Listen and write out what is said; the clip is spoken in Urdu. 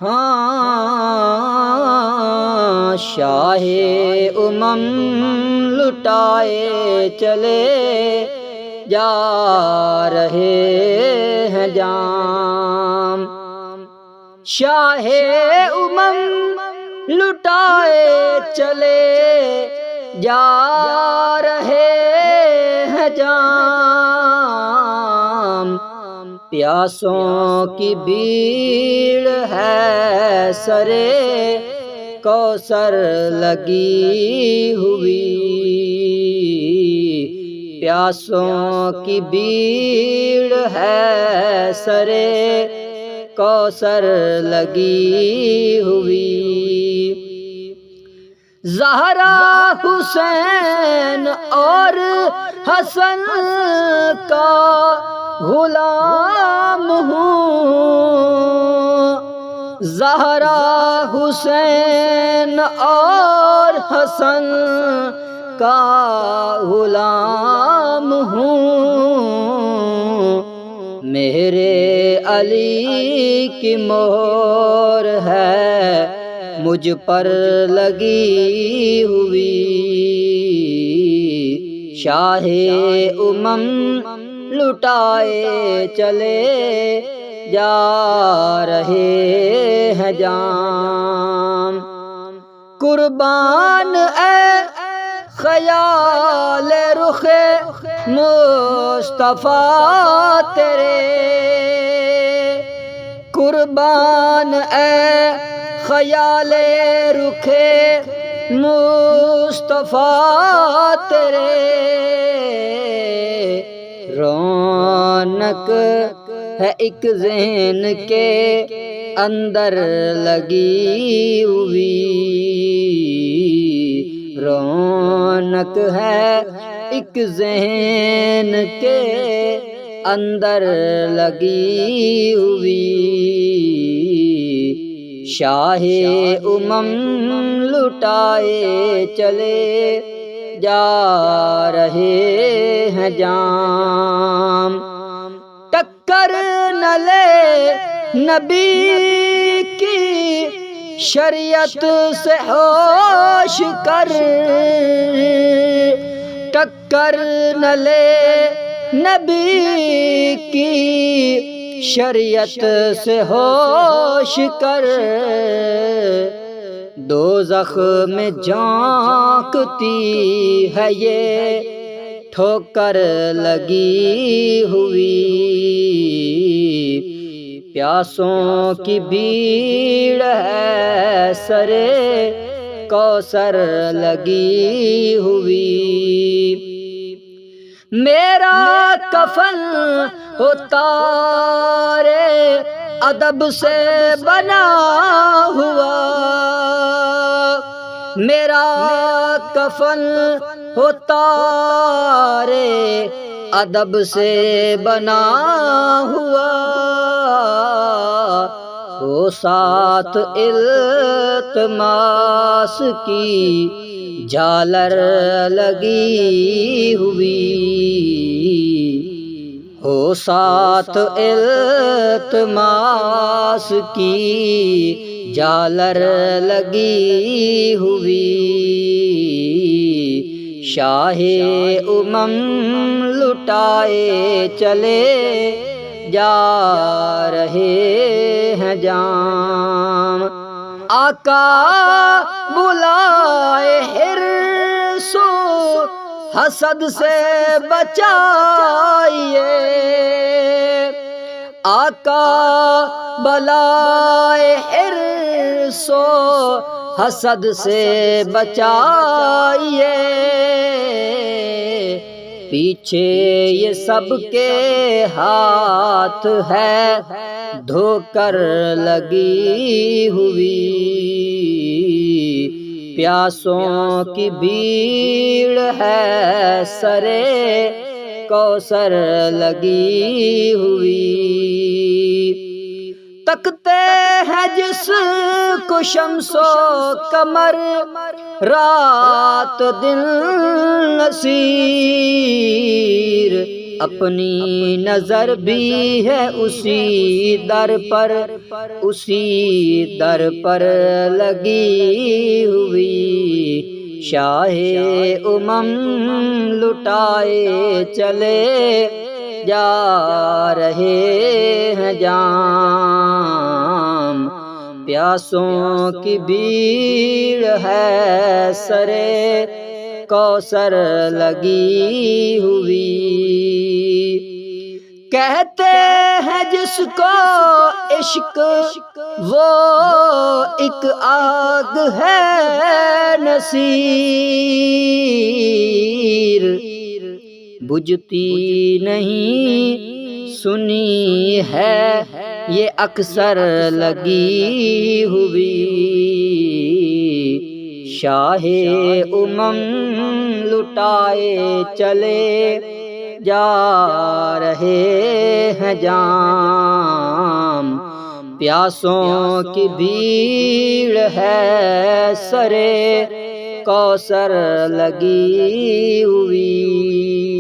ہاں شاہ لٹائے چلے جا رہے ہیں جام، شاہ لٹائے چلے جا رہے ہیں جام، پیاسوں کی بھیڑ ہے سرے کوثر لگی ہوئی، پیاسوں کی بھیڑ ہے سرے کوثر لگی ہوئی، زہرا حسین اور حسن کا غلام ہوں، زہرا حسین اور حسن کا غلام ہوں، میرے علی کی مہر ہے مجھ پر لگی ہوئی، شاہ لٹائے چلے جا رہے ہیں جام، قربان اے خیال رخ مصطفیٰ تیرے، قربان اے خیال رخ مصطفیٰ تیرے، رونق ہے ایک ذہن کے اندر لگی ہوئی، رونق ہے ایک ذہن کے اندر لگی ہوئی، شاہ لٹائے چلے جا رہے ہیں جام، ٹکر نہ لے نبی کی شریعت سے ہوش کر، ٹکر نہ لے نبی کی شریعت سے ہوش کر، دوزخ میں جھانکتی ہے یہ ٹھوکر لگی ہوئی، پیاسوں کی بھیڑ ہے سرے کوثر لگی ہوئی، میرا کفن ہو تارے ادب سے بنا ہوا، میرا کفن ہو تارے ادب سے بنا ہوا، وہ ساتھ التماس کی جھالر لگی ہوئی، ہو ساتھ التماس کی جھالر لگی ہوئی، شاہ لٹائے چلے جا رہے ہیں جام، آقا بلائے حرص و حسد سے بچائیے، آقا بلائے حرص و حسد سے بچائیے، پیچھے یہ سب کے ہاتھ ہے دھوکر لگی ہوئی، پیاسوں کی بھیڑ ہے سرے کوثر لگی ہوئی، تکتے ہیں جس کو شمس و قمر رات دن نصیر، اپنی نظر بھی ہے اسی در پر لگی ہوئی، شاہ امم لٹائے چلے جا رہے ہیں جام، پیاسوں کی بھیڑ ہے سرے کوثر لگی ہوئی، کہتے ہیں جس کو عشق وہ ایک آگ ہے نصیر، بجھتی نہیں سنی ہے یہ اکثر لگی ہوئی، شاہ امم لٹائے چلے جا رہے ہیں جام، پیاسوں کی بھیڑ ہے سرے کوثر لگی ہوئی۔